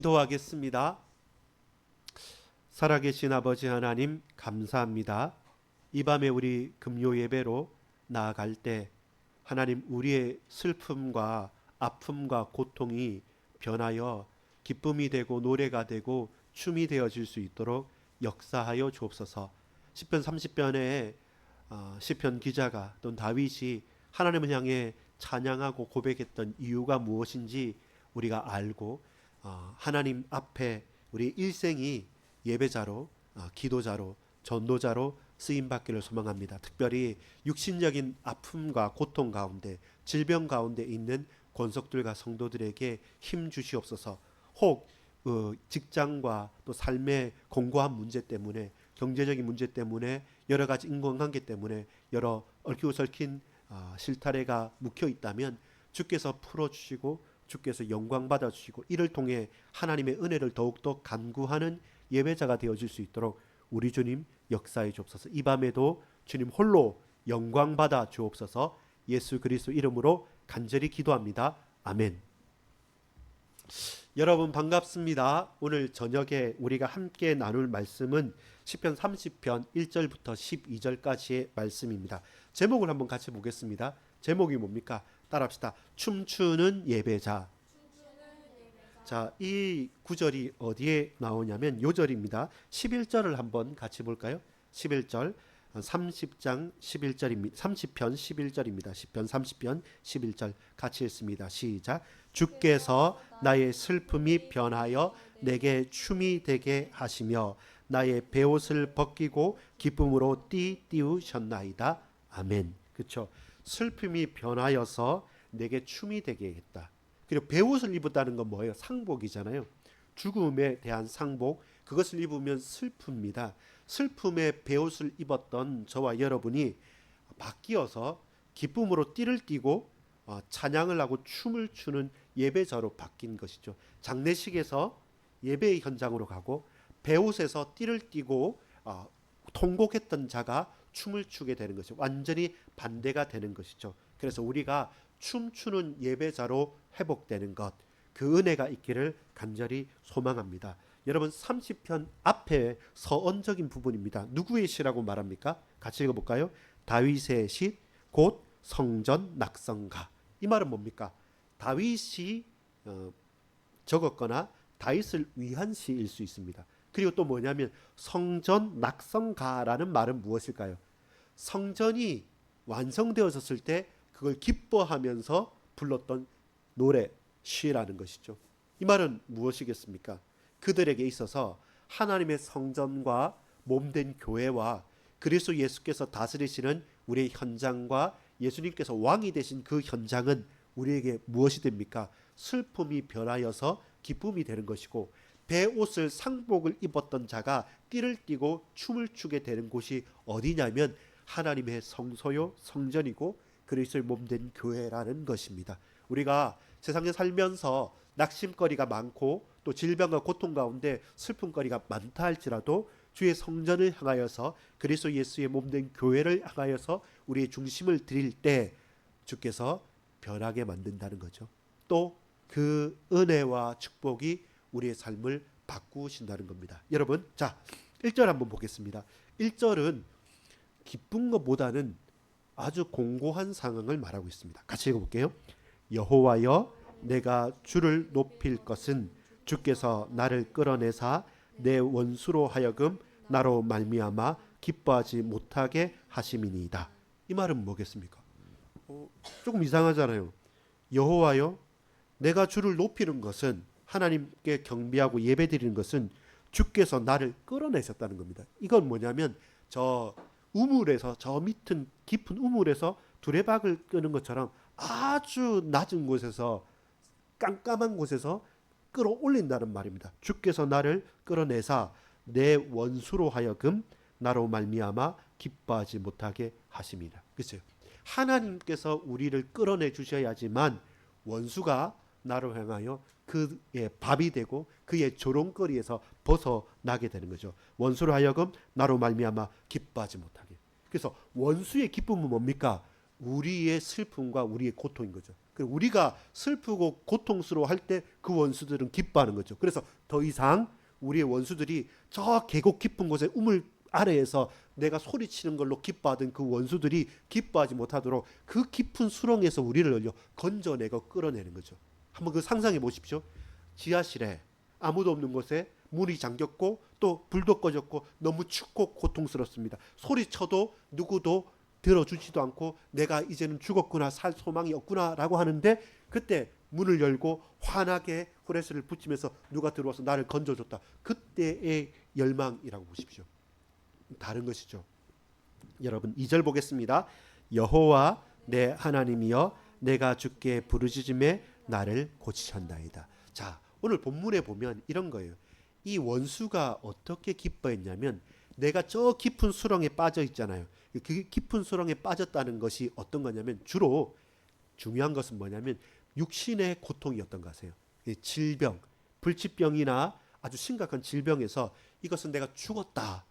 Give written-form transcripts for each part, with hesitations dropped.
기도하겠습니다. 살아계신 아버지 하나님 감사합니다. 이 밤에 우리 금요 예배로 나아갈 때 하나님 우리의 슬픔과 아픔과 고통이 변하여 기쁨이 되고 노래가 되고 춤이 되어질 수 있도록 역사하여 주옵소서. 시편 30편에 시편 기자가 또는 다윗이 하나님을 향해 찬양하고 고백했던 이유가 무엇인지 우리가 알고 하나님 앞에 우리 일생이 예배자로 기도자로 전도자로 쓰임받기를 소망합니다. 특별히 육신적인 아픔과 고통 가운데 질병 가운데 있는 권속들과 성도들에게 힘 주시옵소서. 혹 직장과 또 삶의 공고한 문제 때문에 경제적인 문제 때문에 여러 가지 인간관계 때문에 여러 얽히고 설킨 실타래가 묵혀 있다면 주께서 풀어주시고 주께서 영광 받아주시고 이를 통해 하나님의 은혜를 더욱더 간구하는 예배자가 되어질 수 있도록 우리 주님 역사해 주옵소서. 이 밤에도 주님 홀로 영광 받아 주옵소서. 예수 그리스도 이름으로 간절히 기도합니다. 아멘. 여러분 반갑습니다. 오늘 저녁에 우리가 함께 나눌 말씀은 시편 30편 1절부터 12절까지의 말씀입니다. 제목을 한번 같이 보겠습니다. 제목이 뭡니까? 따라합시다. 춤추는 예배자. 자, 이 구절이 어디에 나오냐면 요절입니다. 11절을 한번 같이 볼까요? 11절 30장 11절입니다. 30편 11절입니다. 시편 30편 11절 같이 읽습니다. 시작. 주께서 나의 슬픔이 변하여 내게 춤이 되게 하시며 나의 베옷을 벗기고 기쁨으로 띠우셨나이다. 아멘. 그렇죠. 슬픔이 변하여서 내게 춤이 되게 했다. 그리고 베옷을 입었다는 건 뭐예요? 상복이잖아요. 죽음에 대한 상복, 그것을 입으면 슬픕니다. 슬픔의 베옷을 입었던 저와 여러분이 바뀌어서 기쁨으로 띠를 띠고 찬양을 하고 춤을 추는 예배자로 바뀐 것이죠. 장례식에서 예배의 현장으로 가고 베옷에서 띠를 띠고 통곡했던 자가 춤을 추게 되는 것이죠. 완전히 반대가 되는 것이죠. 그래서 우리가 춤추는 예배자로 회복되는 것, 그 은혜가 있기를 간절히 소망합니다. 여러분 30편 앞에 서언적인 부분입니다. 누구의 시라고 말합니까? 같이 읽어볼까요? 다윗의 시, 곧 성전 낙성가. 이 말은 뭡니까? 다윗이 적었거나 다윗을 위한 시일 수 있습니다. 그리고 또 뭐냐면 성전 낙성가라는 말은 무엇일까요? 성전이 완성되어졌을 때 그걸 기뻐하면서 불렀던 노래, 시라는 것이죠. 이 말은 무엇이겠습니까? 그들에게 있어서 하나님의 성전과 몸된 교회와 그리스도 예수께서 다스리시는 우리의 현장과 예수님께서 왕이 되신 그 현장은 우리에게 무엇이 됩니까? 슬픔이 변하여서 기쁨이 되는 것이고 베옷을 상복을 입었던 자가 띠를 띠고 춤을 추게 되는 곳이 어디냐면 하나님의 성소요 성전이고 그리스도의 몸된 교회라는 것입니다. 우리가 세상에 살면서 낙심거리가 많고 또 질병과 고통 가운데 슬픔거리가 많다 할지라도 주의 성전을 향하여서 그리스도 예수의 몸된 교회를 향하여서 우리의 중심을 드릴 때 주께서 변하게 만든다는 거죠. 또 그 은혜와 축복이 우리의 삶을 바꾸신다는 겁니다. 여러분, 자 1절 한번 보겠습니다. 1절은 기쁜 것보다는 아주 공고한 상황을 말하고 있습니다. 같이 읽어볼게요. 여호와여 내가 주를 높일 것은 주께서 나를 끌어내사 내 원수로 하여금 나로 말미암아 기뻐하지 못하게 하심이니이다. 이 말은 뭐겠습니까? 조금 이상하잖아요. 여호와여 내가 주를 높이는 것은 하나님께 경배하고 예배드리는 것은 주께서 나를 끌어내셨다는 겁니다. 이건 뭐냐면 저 우물에서 저 밑은 깊은 우물에서 두레박을 끄는 것처럼 아주 낮은 곳에서 깜깜한 곳에서 끌어올린다는 말입니다. 주께서 나를 끌어내사 내 원수로 하여금 나로 말미암아 기뻐하지 못하게 하심이라. 그렇죠? 하나님께서 우리를 끌어내 주셔야지만 원수가 나로 향하여 그의 밥이 되고 그의 조롱거리에서 벗어나게 되는 거죠. 원수로 하여금 나로 말미암아 기뻐하지 못하게. 그래서 원수의 기쁨은 뭡니까? 우리의 슬픔과 우리의 고통인 거죠. 우리가 슬프고 고통스러워할 때 그 원수들은 기뻐하는 거죠. 그래서 더 이상 우리의 원수들이 저 계곡 깊은 곳에 우물 아래에서 내가 소리치는 걸로 기뻐하던 그 원수들이 기뻐하지 못하도록 그 깊은 수렁에서 우리를 건져내고 끌어내는 거죠. 한번 그 상상해 보십시오. 지하실에 아무도 없는 곳에 문이 잠겼고 또 불도 꺼졌고 너무 춥고 고통스럽습니다. 소리쳐도 누구도 들어주지도 않고 내가 이제는 죽었구나, 살 소망이 없구나 라고 하는데, 그때 문을 열고 환하게 후레쉬를 붙이면서 누가 들어와서 나를 건져줬다. 그때의 열망이라고 보십시오. 다른 것이죠. 여러분 2절 보겠습니다. 여호와 내 하나님이여 내가 주께 부르짖음에 나를 고치셨나이다. 자, 오늘 본문에 보면 이런 거예요. 이 원수가 어떻게 기뻐했냐면, 내가 저 깊은 수렁에 빠져 있잖아요. 그 깊은 수렁에 빠졌다는 것이 어떤 거냐면, 주로 중요한 것은 뭐냐면 육신의 고통이었던 거 아세요? 질병, 불치병이나 아주 심각한 질병에서 이것은 내가 죽었다,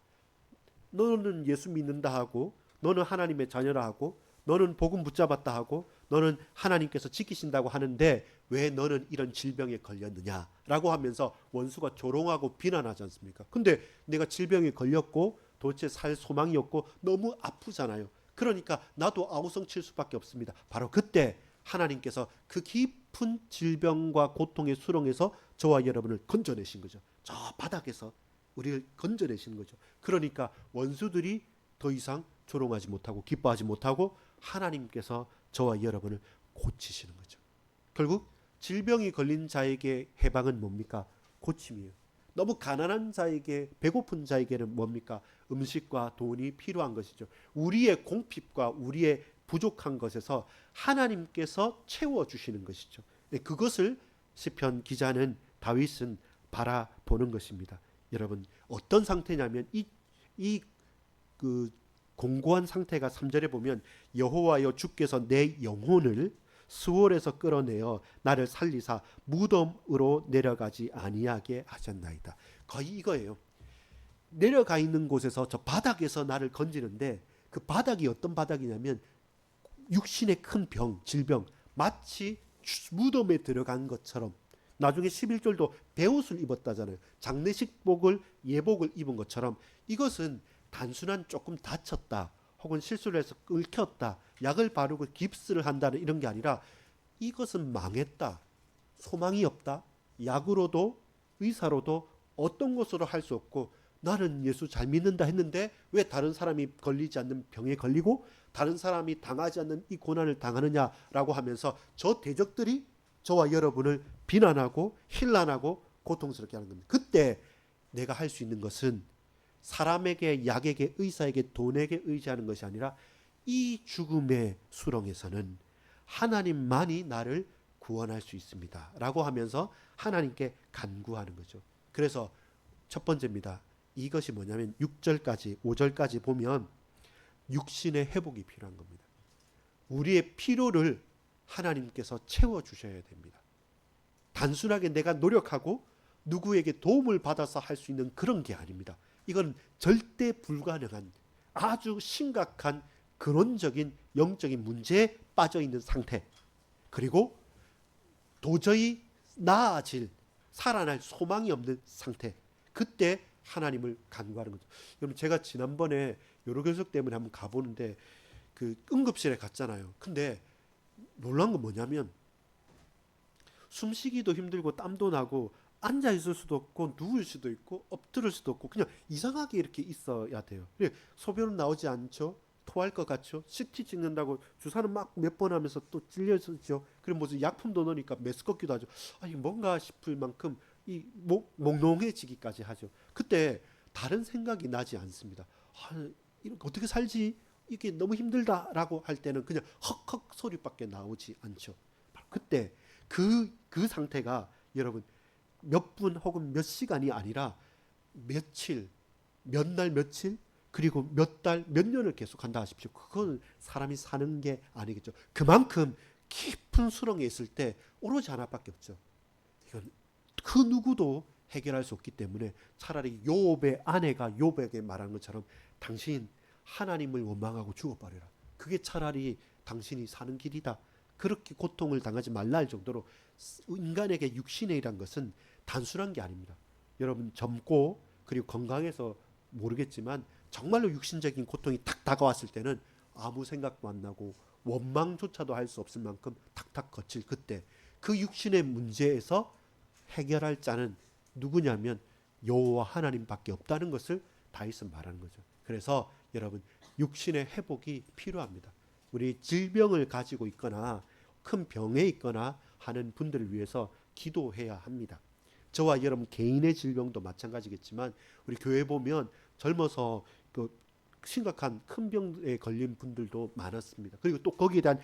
너는 예수 믿는다 하고, 너는 하나님의 자녀라 하고, 너는 복음 붙잡았다 하고, 너는 하나님께서 지키신다고 하는데 왜 너는 이런 질병에 걸렸느냐라고 하면서 원수가 조롱하고 비난하지 않습니까? 근데 내가 질병에 걸렸고 도대체 살 소망이 없고 너무 아프잖아요. 그러니까 나도 아우성칠 수밖에 없습니다. 바로 그때 하나님께서 그 깊은 질병과 고통의 수렁에서 저와 여러분을 건져내신 거죠. 저 바닥에서 우리를 건져내신 거죠. 그러니까 원수들이 더 이상 조롱하지 못하고 기뻐하지 못하고 하나님께서 저와 여러분을 고치시는 거죠. 결국 질병이 걸린 자에게 해방은 뭡니까? 고침이에요. 너무 가난한 자에게, 배고픈 자에게는 뭡니까? 음식과 돈이 필요한 것이죠. 우리의 공핍과 우리의 부족한 것에서 하나님께서 채워주시는 것이죠. 그것을 시편 기자는, 다윗은 바라보는 것입니다. 여러분 어떤 상태냐면 그 공고한 상태가 3절에 보면 여호와여 주께서 내 영혼을 수월에서 끌어내어 나를 살리사 무덤으로 내려가지 아니하게 하셨나이다. 거의 이거예요. 내려가 있는 곳에서 저 바닥에서 나를 건지는데, 그 바닥이 어떤 바닥이냐면 육신의 큰 병, 질병, 마치 무덤에 들어간 것처럼. 나중에 11절도 베옷을 입었다잖아요. 장례식복을, 예복을 입은 것처럼. 이것은 단순한 조금 다쳤다 혹은 실수를 해서 긁혔다, 약을 바르고 깁스를 한다는 이런 게 아니라, 이것은 망했다, 소망이 없다, 약으로도 의사로도 어떤 것으로 할 수 없고, 나는 예수 잘 믿는다 했는데 왜 다른 사람이 걸리지 않는 병에 걸리고 다른 사람이 당하지 않는 이 고난을 당하느냐라고 하면서 저 대적들이 저와 여러분을 비난하고 힐난하고 고통스럽게 하는 겁니다. 그때 내가 할 수 있는 것은 사람에게, 약에게, 의사에게, 돈에게 의지하는 것이 아니라 이 죽음의 수렁에서는 하나님만이 나를 구원할 수 있습니다 라고 하면서 하나님께 간구하는 거죠. 그래서 첫 번째입니다. 이것이 뭐냐면 6절까지 5절까지 보면 육신의 회복이 필요한 겁니다. 우리의 필요를 하나님께서 채워주셔야 됩니다. 단순하게 내가 노력하고 누구에게 도움을 받아서 할 수 있는 그런 게 아닙니다. 이건 절대 불가능한 아주 심각한 근원적인 영적인 문제에 빠져 있는 상태, 그리고 도저히 나아질, 살아날 소망이 없는 상태, 그때 하나님을 간구하는 거죠. 여러분 제가 지난번에 요로교석 때문에 한번 가보는데 그 응급실에 갔잖아요. 근데 놀란 건 뭐냐면 숨쉬기도 힘들고 땀도 나고 앉아 있을 수도 없고 누울 수도 있고 엎드릴 수도 없고 그냥 이상하게 이렇게 있어야 돼요. 소변은 나오지 않죠. 토할 것 같죠. CT 찍는다고 주사는 막 몇 번 하면서 또 찔려지죠. 그리고 무슨 약품도 넣으니까 메스껍기도 하죠. 아니 뭔가 싶을 만큼 이 몽롱해지기까지 하죠. 그때 다른 생각이 나지 않습니다. 이렇게 어떻게 살지? 이게 너무 힘들다라고 할 때는 그냥 헉헉 소리밖에 나오지 않죠. 그때 그 상태가 여러분 몇 분 혹은 몇 시간이 아니라 며칠, 몇 날 며칠, 그리고 몇 달, 몇 년을 계속한다 하십시오. 그건 사람이 사는 게 아니겠죠. 그만큼 깊은 수렁에 있을 때 오로지 하나밖에 없죠. 이건 그 누구도 해결할 수 없기 때문에 차라리 욥의 아내가 욥에게 말한 것처럼 당신 하나님을 원망하고 죽어버려라. 그게 차라리 당신이 사는 길이다. 그렇게 고통을 당하지 말라 할 정도로 인간에게 육신의 일한 것은 단순한 게 아닙니다. 여러분 젊고 그리고 건강해서 모르겠지만 정말로 육신적인 고통이 탁 다가왔을 때는 아무 생각도 안 나고 원망조차도 할 수 없을 만큼 탁탁 거칠 그때 그 육신의 문제에서 해결할 자는 누구냐면 여호와 하나님밖에 없다는 것을 다윗은 말하는 거죠. 그래서 여러분 육신의 회복이 필요합니다. 우리 질병을 가지고 있거나 큰 병에 있거나 하는 분들을 위해서 기도해야 합니다. 저와 여러분 개인의 질병도 마찬가지겠지만 우리 교회 보면 젊어서 그 심각한 큰 병에 걸린 분들도 많았습니다. 그리고 또 거기에 대한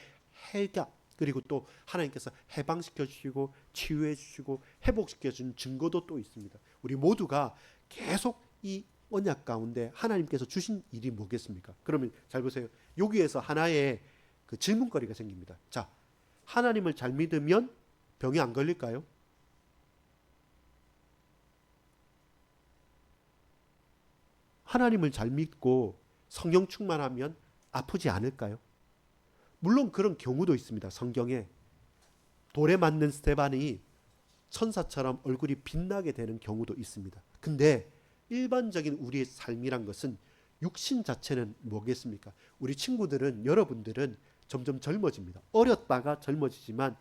해결 그리고 또 하나님께서 해방시켜 주시고 치유해 주시고 회복시켜 준 증거도 또 있습니다. 우리 모두가 계속 이 언약 가운데 하나님께서 주신 일이 뭐겠습니까? 그러면 잘 보세요. 여기에서 하나의 그 질문거리가 생깁니다. 자, 하나님을 잘 믿으면 병이 안 걸릴까요? 하나님을 잘 믿고 성령 충만하면 아프지 않을까요? 물론 그런 경우도 있습니다. 성경에 돌에 맞는 스데반이 천사처럼 얼굴이 빛나게 되는 경우도 있습니다. 근데 일반적인 우리의 삶이란 것은 육신 자체는 뭐겠습니까? 우리 친구들은 여러분들은 점점 젊어집니다. 어렸다가 젊어지지만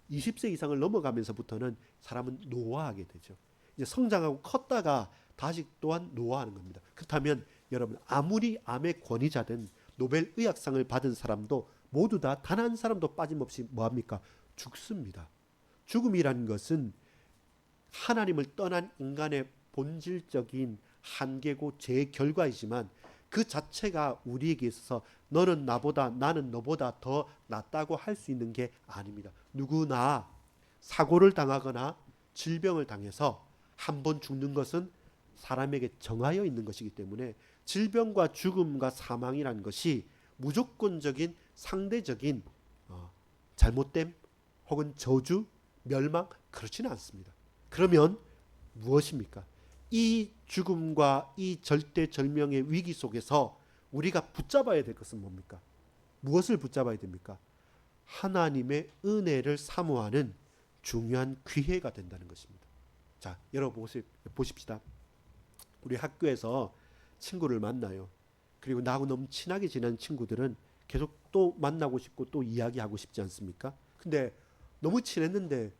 20세 이상을 넘어가면서부터는 사람은 노화하게 되죠. 이제 성장하고 컸다가 다시 또한 노화하는 겁니다. 그렇다면 여러분 아무리 암의 권위자든 노벨 의학상을 받은 사람도 모두 다 단 한 사람도 빠짐없이 뭐합니까? 죽습니다. 죽음이라는 것은 하나님을 떠난 인간의 본질적인 한계고 죄의 결과이지만 그 자체가 우리에게 있어서 너는 나보다 나는 너보다 더 낫다고 할 수 있는 게 아닙니다. 누구나 사고를 당하거나 질병을 당해서 한 번 죽는 것은 사람에게 정하여 있는 것이기 때문에 질병과 죽음과 사망이라는 것이 무조건적인 상대적인 잘못됨 혹은 저주, 멸망 그렇지는 않습니다. 그러면 무엇입니까? 이 죽음과 이 절대절명의 위기 속에서 우리가 붙잡아야 될 것은 뭡니까? 무엇을 붙잡아야 됩니까? 하나님의 은혜를 사모하는 중요한 기회가 된다는 것입니다. 자, 여러분 보십시다. 우리 학교에서 친구를 만나요. 그리고 나하고 너무 친하게 지낸 친구들은 계속 또 만나고 싶고 또 이야기하고 싶지 않습니까? 근데 너무 친했는데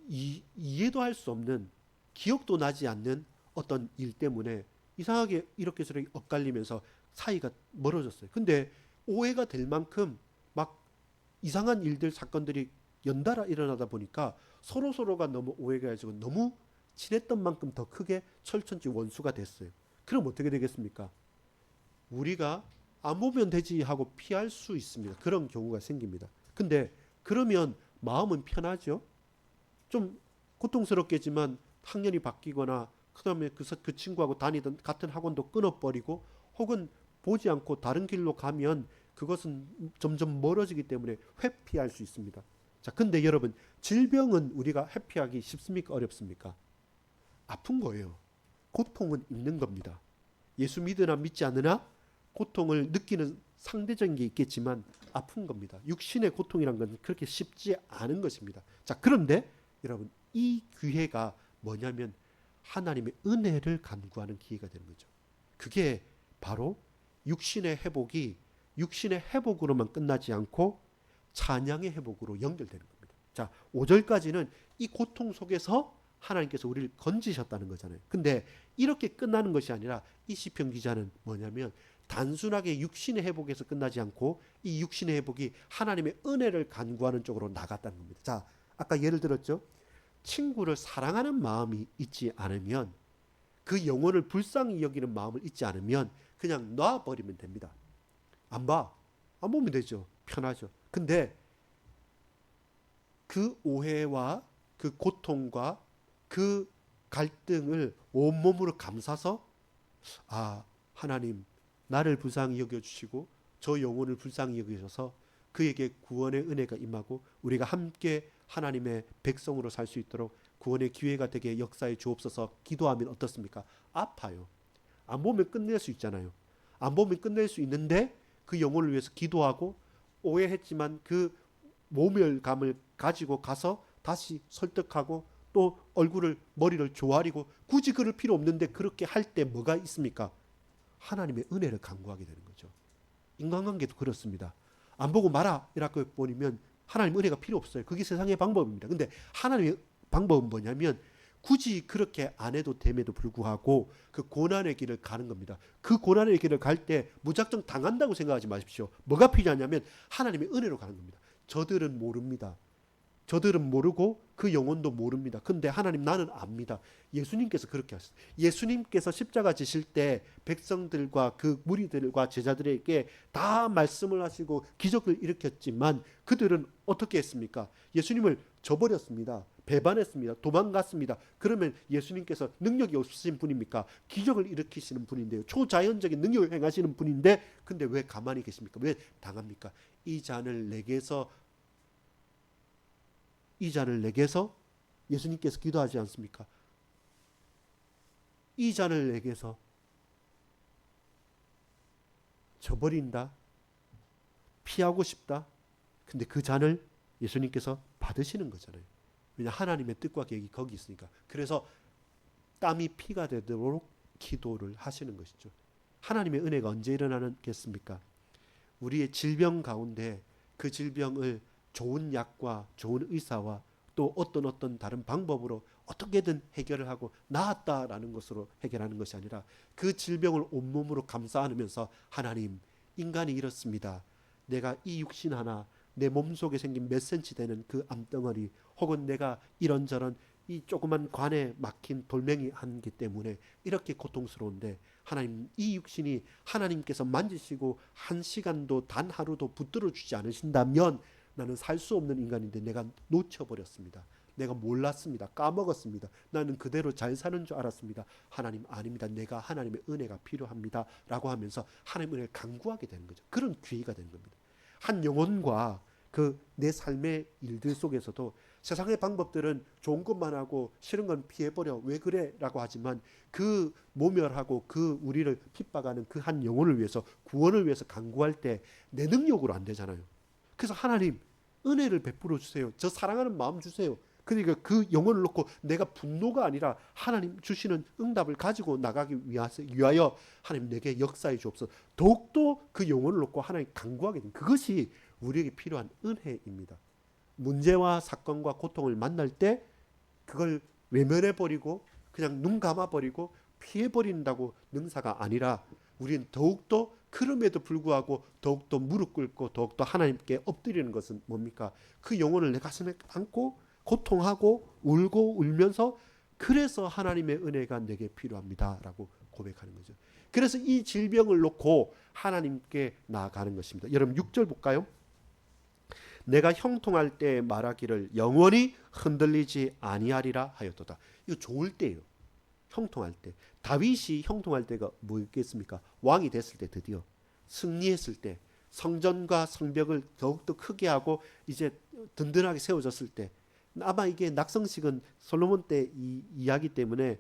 이해도 할 수 없는 기억도 나지 않는 어떤 일 때문에 이상하게 이렇게 저렇게 엇갈리면서 사이가 멀어졌어요. 근데 오해가 될 만큼 막 이상한 일들 사건들이 연달아 일어나다 보니까 서로가 너무 오해가 가지고 너무 친했던 만큼 더 크게 철천지 원수가 됐어요. 그럼 어떻게 되겠습니까? 우리가 안 보면 되지 하고 피할 수 있습니다. 그런 경우가 생깁니다. 근데 그러면 마음은 편하죠. 좀 고통스럽겠지만 학년이 바뀌거나 그다음에 그 친구하고 다니던 같은 학원도 끊어버리고 혹은 보지 않고 다른 길로 가면 그것은 점점 멀어지기 때문에 회피할 수 있습니다. 자, 근데 여러분 질병은 우리가 회피하기 쉽습니까? 어렵습니까? 아픈 거예요. 고통은 있는 겁니다. 예수 믿으나 믿지 않으나 고통을 느끼는 상대적인 게 있겠지만 아픈 겁니다. 육신의 고통이란 건 그렇게 쉽지 않은 것입니다. 자, 그런데 여러분 이 기회가 뭐냐면 하나님의 은혜를 간구하는 기회가 되는 거죠. 그게 바로 육신의 회복이 육신의 회복으로만 끝나지 않고 찬양의 회복으로 연결되는 겁니다. 자, 5절까지는 이 고통 속에서 하나님께서 우리를 건지셨다는 거잖아요. 근데 이렇게 끝나는 것이 아니라 이 시편 기자는 뭐냐면 단순하게 육신의 회복에서 끝나지 않고 이 육신의 회복이 하나님의 은혜를 간구하는 쪽으로 나갔다는 겁니다. 자, 아까 예를 들었죠. 친구를 사랑하는 마음이 있지 않으면 그 영혼을 불쌍히 여기는 마음을 잊지 않으면 그냥 놔버리면 됩니다. 안 봐. 안 보면 되죠. 편하죠. 근데 그 오해와 그 고통과 그 갈등을 온몸으로 감싸서 하나님 나를 불쌍히 여겨주시고 저 영혼을 불쌍히 여기셔서 그에게 구원의 은혜가 임하고 우리가 함께 하나님의 백성으로 살 수 있도록 구원의 기회가 되게 역사에 주옵소서 기도하면 어떻습니까? 아파요. 안 보면 끝낼 수 있잖아요. 안 보면 끝낼 수 있는데 그 영혼을 위해서 기도하고 오해했지만 그 모멸감을 가지고 가서 다시 설득하고 또 머리를 조아리고 굳이 그럴 필요 없는데 그렇게 할 때 뭐가 있습니까? 하나님의 은혜를 간구하게 되는 거죠. 인간관계도 그렇습니다. 안 보고 말아 이라고 버리면 하나님 은혜가 필요 없어요. 그게 세상의 방법입니다. 근데 하나님의 방법은 뭐냐면 굳이 그렇게 안 해도 됨에도 불구하고 그 고난의 길을 가는 겁니다. 그 고난의 길을 갈 때 무작정 당한다고 생각하지 마십시오. 뭐가 필요하냐면 하나님의 은혜로 가는 겁니다. 저들은 모릅니다. 저들은 모르고 그 영혼도 모릅니다. 근데 하나님 나는 압니다. 예수님께서 그렇게 하셨어요. 예수님께서 십자가 지실 때 백성들과 그 무리들과 제자들에게 다 말씀을 하시고 기적을 일으켰지만 그들은 어떻게 했습니까? 예수님을 저버렸습니다. 배반했습니다. 도망갔습니다. 그러면 예수님께서 능력이 없으신 분입니까? 기적을 일으키시는 분인데요. 초자연적인 능력을 행하시는 분인데 근데 왜 가만히 계십니까? 왜 당합니까? 이 잔을 내게서 예수님께서 기도하지 않습니까? 이 잔을 내게서 저버린다. 피하고 싶다. 근데 그 잔을 예수님께서 받으시는 거잖아요. 왜냐 하나님의 뜻과 계획이 거기 있으니까. 그래서 땀이 피가 되도록 기도를 하시는 것이죠. 하나님의 은혜가 언제 일어나겠습니까? 우리의 질병 가운데 그 질병을 좋은 약과 좋은 의사와 또 어떤 다른 방법으로 어떻게든 해결을 하고 나았다라는 것으로 해결하는 것이 아니라 그 질병을 온몸으로 감싸 안으면서 하나님, 인간이 이렇습니다. 내가 이 육신 하나, 내 몸속에 생긴 몇 센치 되는 그 암덩어리 혹은 내가 이런저런 이 조그만 관에 막힌 돌멩이 한기 때문에 이렇게 고통스러운데 하나님 이 육신이 하나님께서 만지시고 한 시간도 단 하루도 붙들어 주지 않으신다면 나는 살 수 없는 인간인데 내가 놓쳐버렸습니다. 내가 몰랐습니다. 까먹었습니다. 나는 그대로 잘 사는 줄 알았습니다. 하나님 아닙니다. 내가 하나님의 은혜가 필요합니다. 라고 하면서 하나님의 은혜를 간구하게 되는 거죠. 그런 기회가 되는 겁니다. 한 영혼과 그 내 삶의 일들 속에서도 세상의 방법들은 좋은 것만 하고 싫은 건 피해버려. 왜 그래? 라고 하지만 그 모멸하고 그 우리를 핍박하는 그 한 영혼을 위해서 구원을 위해서 간구할 때 내 능력으로 안 되잖아요. 그래서 하나님 은혜를 베풀어 주세요. 저 사랑하는 마음 주세요. 그러니까 그 영혼을 놓고 내가 분노가 아니라 하나님 주시는 응답을 가지고 나가기 위하여 하나님 내게 역사해 주옵소서. 더욱더 그 영혼을 놓고 하나님 간구하게 된 그것이 우리에게 필요한 은혜입니다. 문제와 사건과 고통을 만날 때 그걸 외면해 버리고 그냥 눈 감아 버리고 피해 버린다고 능사가 아니라 우리는 더욱더 그럼에도 불구하고 더욱더 무릎 꿇고 더욱더 하나님께 엎드리는 것은 뭡니까? 그 영혼을 내 가슴에 안고 고통하고 울고 울면서 그래서 하나님의 은혜가 내게 필요합니다 라고 고백하는 거죠. 그래서 이 질병을 놓고 하나님께 나아가는 것입니다. 여러분 6절 볼까요? 내가 형통할 때 말하기를 영원히 흔들리지 아니하리라 하였도다. 이거 좋을 때예요. 형통할 때. 다윗이 형통할 때가 뭐겠습니까? 왕이 됐을 때 드디어 승리했을 때 성전과 성벽을 더욱더 크게 하고 이제 든든하게 세워졌을 때 아마 이게 낙성식은 솔로몬 때 이 이야기 때문에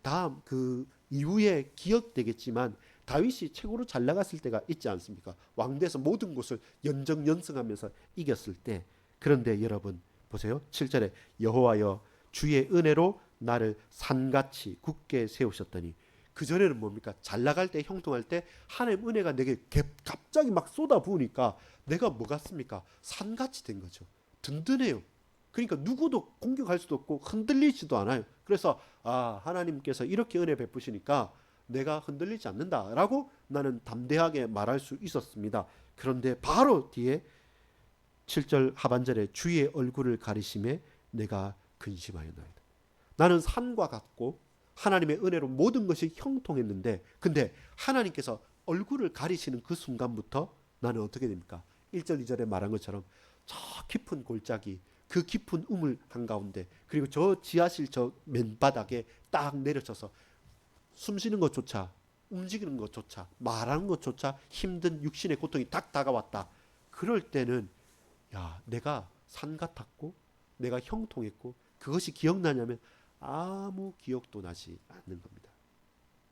다음 그 이후에 기억되겠지만 다윗이 최고로 잘 나갔을 때가 있지 않습니까? 왕돼서 모든 곳을 연정연승하면서 이겼을 때. 그런데 여러분 보세요. 7절에 여호와여 주의 은혜로 나를 산같이 굳게 세우셨더니 그전에는 뭡니까? 잘 나갈 때 형통할 때 하나님 은혜가 내게 갑자기 막 쏟아부으니까 내가 뭐 같습니까? 산같이 된 거죠. 든든해요. 그러니까 누구도 공격할 수도 없고 흔들리지도 않아요. 그래서 하나님께서 이렇게 은혜 베푸시니까 내가 흔들리지 않는다라고 나는 담대하게 말할 수 있었습니다. 그런데 바로 뒤에 7절 하반절에 주의 얼굴을 가리심에 내가 근심하였나이다. 나는 산과 같고 하나님의 은혜로 모든 것이 형통했는데 근데 하나님께서 얼굴을 가리시는 그 순간부터 나는 어떻게 됩니까? 1절 2절에 말한 것처럼 저 깊은 골짜기 그 깊은 우물 한가운데 그리고 저 지하실 저 맨바닥에 딱 내려쳐서 숨쉬는 것조차 움직이는 것조차 말하는 것조차 힘든 육신의 고통이 딱 다가왔다. 그럴 때는 내가 산 같았고 내가 형통했고 그것이 기억나냐면 아무 기억도 나지 않는 겁니다.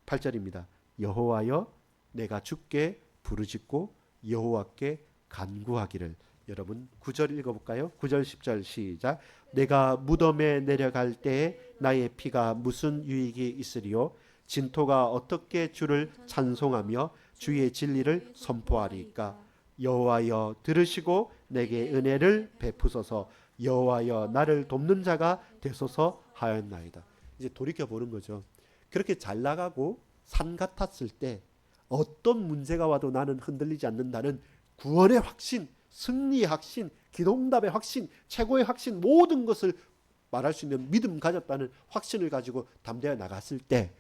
8절입니다. 여호와여 내가 주께 부르짖고 여호와께 간구하기를 여러분 9절 읽어볼까요? 9절 10절 시작. 내가 무덤에 내려갈 때에 나의 피가 무슨 유익이 있으리요? 진토가 어떻게 주를 찬송하며 주의 진리를 선포하리까? 여호와여 들으시고 내게 은혜를 베푸소서. 여호와여 나를 돕는 자가 되소서 하였나이다. 이제 돌이켜 보는 거죠. 그렇게 잘 나가고 산 같았을 때 어떤 문제가 와도 나는 흔들리지 않는다는 구원의 확신, 승리의 확신, 기도응답의 확신, 최고의 확신, 모든 것을 말할 수 있는 믿음 가졌다는 확신을 가지고 담대하게 나갔을 때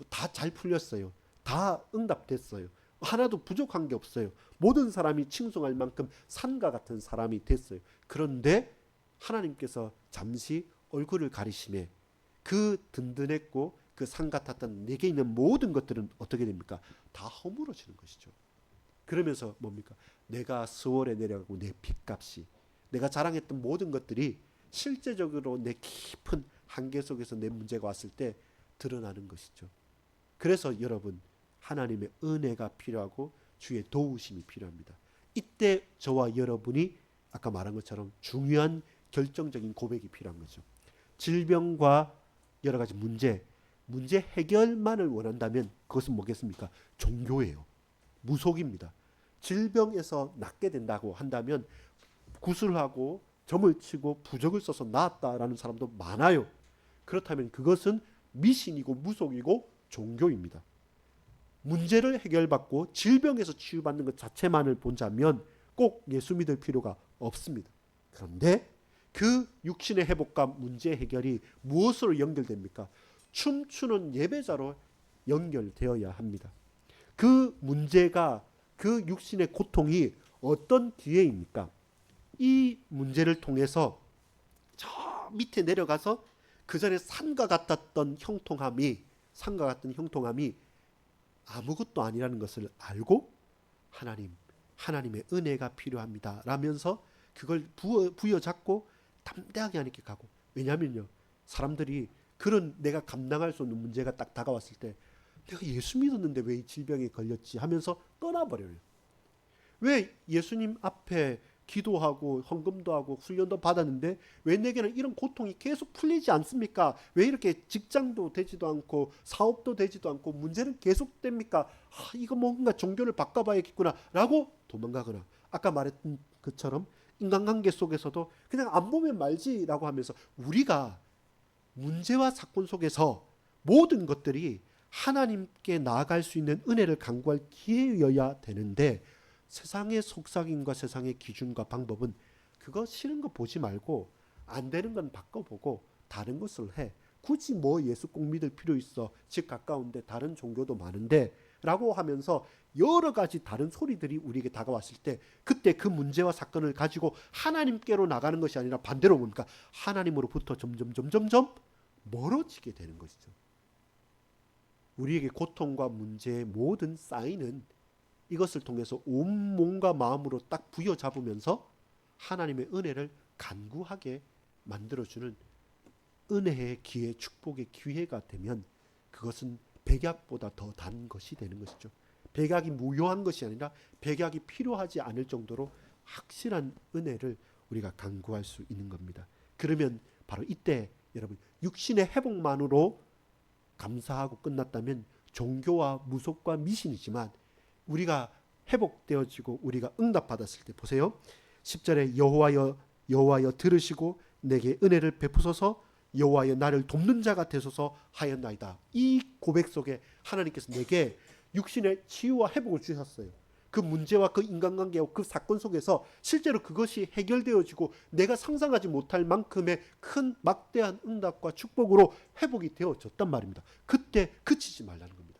다 잘 풀렸어요. 다 응답됐어요. 하나도 부족한 게 없어요. 모든 사람이 칭송할 만큼 산과 같은 사람이 됐어요. 그런데 하나님께서 잠시 얼굴을 가리심에 그 든든했고 그 산 같았던 내게 있는 모든 것들은 어떻게 됩니까? 다 허물어지는 것이죠. 그러면서 뭡니까? 내가 스월에 내려가고 내 핏값이, 내가 자랑했던 모든 것들이 실제적으로 내 깊은 한계 속에서 내 문제가 왔을 때 드러나는 것이죠. 그래서 여러분, 하나님의 은혜가 필요하고 주의 도우심이 필요합니다. 이때 저와 여러분이 아까 말한 것처럼 중요한 결정적인 고백이 필요한 거죠. 질병과 여러 가지 문제 해결만을 원한다면 그것은 뭐겠습니까? 종교예요. 무속입니다. 질병에서 낫게 된다고 한다면 구슬하고 점을 치고 부적을 써서 나았다라는 사람도 많아요. 그렇다면 그것은 미신이고 무속이고 종교입니다. 문제를 해결받고 질병에서 치유받는 것 자체만을 본다면 꼭 예수 믿을 필요가 없습니다. 그런데 그 육신의 회복과 문제 해결이 무엇으로 연결됩니까? 춤추는 예배자로 연결되어야 합니다. 그 문제가, 그 육신의 고통이 어떤 기회입니까? 이 문제를 통해서 저 밑에 내려가서 그 전에 산과 같았던 형통함이 아무것도 아니라는 것을 알고 하나님의 은혜가 필요합니다 라면서 그걸 부여잡고 담대하게 하니까 가고. 왜냐하면요, 사람들이 그런 내가 감당할 수 없는 문제가 딱 다가왔을 때 내가 예수 믿었는데 왜 이 질병에 걸렸지 하면서 떠나버려요. 왜 예수님 앞에 기도하고 헌금도 하고 훈련도 받았는데 왜 내게는 이런 고통이 계속 풀리지 않습니까? 왜 이렇게 직장도 되지도 않고 사업도 되지도 않고 문제는 계속됩니까? 이거 뭔가 종교를 바꿔봐야겠구나 라고 도망가거나, 아까 말했던 것처럼 인간관계 속에서도 그냥 안 보면 말지라고 하면서, 우리가 문제와 사건 속에서 모든 것들이 하나님께 나아갈 수 있는 은혜를 간구할 기회여야 되는데, 세상의 속삭임과 세상의 기준과 방법은 그거 싫은 거 보지 말고 안 되는 건 바꿔보고 다른 것을 해. 굳이 뭐 예수 꼭 믿을 필요 있어. 집 가까운데 다른 종교도 많은데 라고 하면서 여러 가지 다른 소리들이 우리에게 다가왔을 때, 그때 그 문제와 사건을 가지고 하나님께로 나가는 것이 아니라 반대로 뭡니까? 하나님으로부터 점점 멀어지게 되는 것이죠. 우리에게 고통과 문제의 모든 사인은 이것을 통해서 온 몸과 마음으로 딱 부여잡으면서 하나님의 은혜를 간구하게 만들어주는 은혜의 기회, 축복의 기회가 되면 그것은 백약보다 더 단 것이 되는 것이죠. 백약이 무효한 것이 아니라 백약이 필요하지 않을 정도로 확실한 은혜를 우리가 간구할 수 있는 겁니다. 그러면 바로 이때 여러분, 육신의 회복만으로 감사하고 끝났다면 종교와 무속과 미신이지만, 우리가 회복되어지고 우리가 응답받았을 때 보세요. 10절에 여호와여 들으시고 내게 은혜를 베푸소서. 여호와여 나를 돕는 자가 되소서 하였나이다. 이 고백 속에 하나님께서 내게 육신의 치유와 회복을 주셨어요. 그 문제와 그 인간관계와 그 사건 속에서 실제로 그것이 해결되어지고 내가 상상하지 못할 만큼의 큰 막대한 응답과 축복으로 회복이 되어졌단 말입니다. 그때 그치지 말라는 겁니다.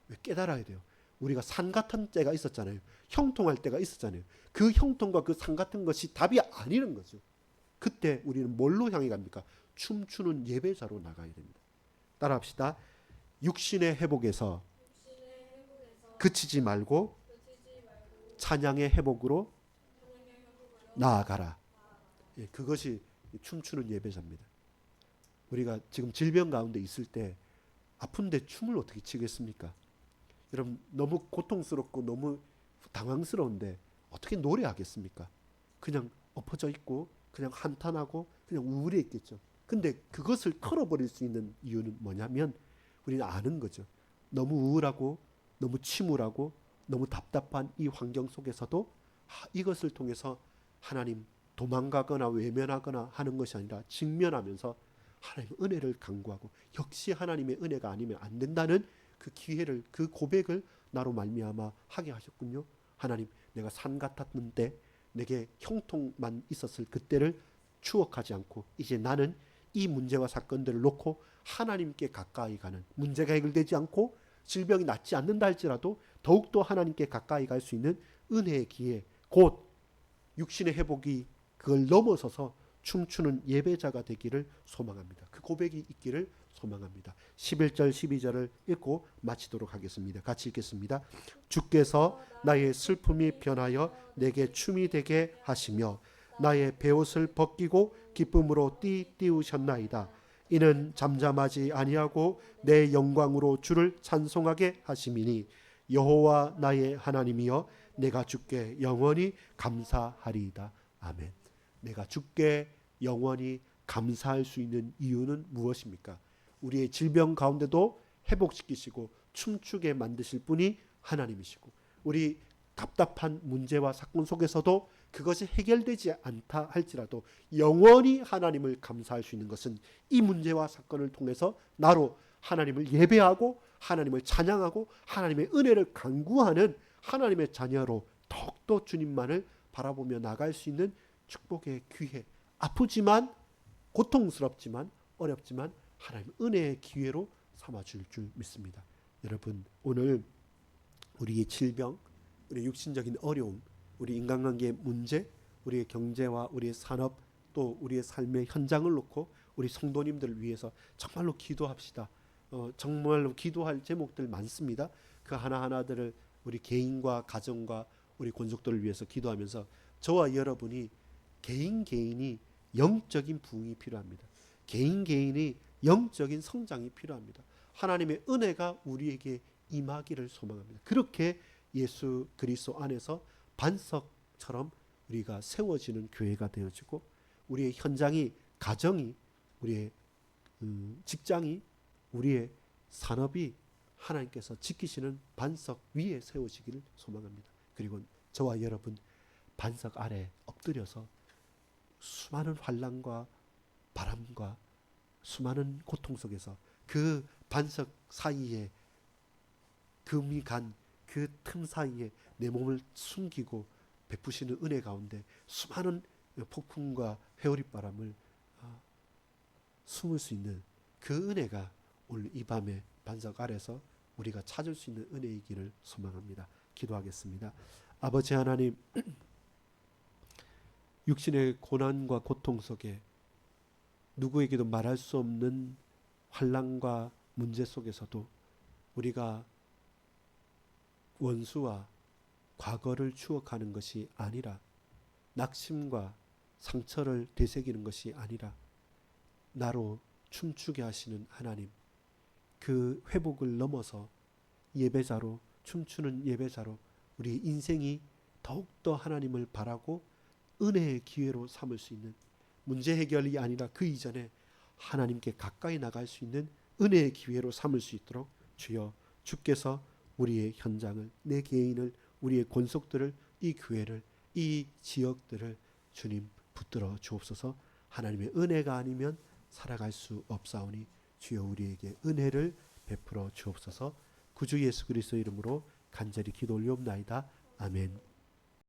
왜? 깨달아야 돼요. 우리가 산 같은 때가 있었잖아요. 형통할 때가 있었잖아요. 그 형통과 그 산 같은 것이 답이 아니는 거죠. 그때 우리는 뭘로 향해 갑니까? 춤추는 예배자로 나가야 됩니다. 따라합시다. 육신의 회복에서 그치지 말고 찬양의 회복으로 나아가라. 그것이 춤추는 예배자입니다. 우리가 지금 질병 가운데 있을 때 아픈데 춤을 어떻게 추겠습니까? 여러분, 너무 고통스럽고 너무 당황스러운데 어떻게 노래하겠습니까? 그냥 엎어져 있고 그냥 한탄하고 그냥 우울해 있겠죠. 근데 그것을 털어버릴 수 있는 이유는 뭐냐면 우리는 아는 거죠. 너무 우울하고 너무 침울하고 너무 답답한 이 환경 속에서도 이것을 통해서 하나님 도망가거나 외면하거나 하는 것이 아니라 직면하면서 하나님의 은혜를 간구하고 역시 하나님의 은혜가 아니면 안 된다는 그 기회를, 그 고백을 나로 말미암아 하게 하셨군요. 하나님, 내가 산 같았는데 내게 형통만 있었을 그때를 추억하지 않고 이제 나는 이 문제와 사건들을 놓고 하나님께 가까이 가는, 문제가 해결되지 않고 질병이 낫지 않는다 할지라도 더욱더 하나님께 가까이 갈 수 있는 은혜의 기회, 곧 육신의 회복이 그걸 넘어서서 춤추는 예배자가 되기를 소망합니다. 그 고백이 있기를 소망합니다. 11절 12절을 읽고 마치도록 하겠습니다. 같이 읽겠습니다. 주께서 나의 슬픔이 변하여 내게 춤이 되게 하시며 나의 베옷을 벗기고 기쁨으로 띠우셨나이다. 이는 잠잠하지 아니하고 내 영광으로 주를 찬송하게 하심이니 여호와 나의 하나님이여 내가 주께 영원히 감사하리이다. 아멘. 내가 주께 영원히 감사할 수 있는 이유는 무엇입니까? 우리의 질병 가운데도 회복시키시고 춤추게 만드실 분이 하나님이시고 우리 답답한 문제와 사건 속에서도 그것이 해결되지 않다 할지라도 영원히 하나님을 감사할 수 있는 것은 이 문제와 사건을 통해서 나로 하나님을 예배하고 하나님을 찬양하고 하나님의 은혜를 간구하는 하나님의 자녀로 더욱더 주님만을 바라보며 나갈 수 있는 축복의 기회, 아프지만 고통스럽지만 어렵지만 하나님 은혜의 기회로 삼아줄 줄 믿습니다. 여러분, 오늘 우리의 질병, 우리의 육신적인 어려움, 우리 인간관계의 문제, 우리의 경제와 우리의 산업, 또 우리의 삶의 현장을 놓고 우리 성도님들을 위해서 정말로 기도합시다. 정말로 기도할 제목들 많습니다. 그 하나하나들을 우리 개인과 가정과 우리 권속들을 위해서 기도하면서 저와 여러분이 개인이 영적인 부흥이 필요합니다. 개인이 영적인 성장이 필요합니다. 하나님의 은혜가 우리에게 임하기를 소망합니다. 그렇게 예수 그리스도 안에서 반석처럼 우리가 세워지는 교회가 되어지고 우리의 현장이, 가정이, 우리의 직장이, 우리의 산업이 하나님께서 지키시는 반석 위에 세워지기를 소망합니다. 그리고 저와 여러분 반석 아래 엎드려서 수많은 환난과 바람과 수많은 고통 속에서 그 반석 사이에 금이 간 그 틈 사이에 내 몸을 숨기고 베푸시는 은혜 가운데 수많은 폭풍과 회오리바람을 숨을 수 있는 그 은혜가 오늘 이 밤에 반석 아래서 우리가 찾을 수 있는 은혜이기를 소망합니다. 기도하겠습니다. 아버지 하나님, 육신의 고난과 고통 속에 누구에게도 말할 수 없는 환난과 문제 속에서도 우리가 원수와 과거를 추억하는 것이 아니라 낙심과 상처를 되새기는 것이 아니라 나로 춤추게 하시는 하나님, 그 회복을 넘어서 예배자로, 춤추는 예배자로 우리 인생이 더욱더 하나님을 바라고 은혜의 기회로 삼을 수 있는, 문제 해결이 아니라 그 이전에 하나님께 가까이 나갈 수 있는 은혜의 기회로 삼을 수 있도록 주여, 주께서 우리의 현장을, 내 개인을, 우리의 권속들을, 이 교회를, 이 지역들을 주님 붙들어 주옵소서. 하나님의 은혜가 아니면 살아갈 수 없사오니 주여 우리에게 은혜를 베풀어 주옵소서. 구주 예수 그리스도 이름으로 간절히 기도 올리옵나이다. 아멘.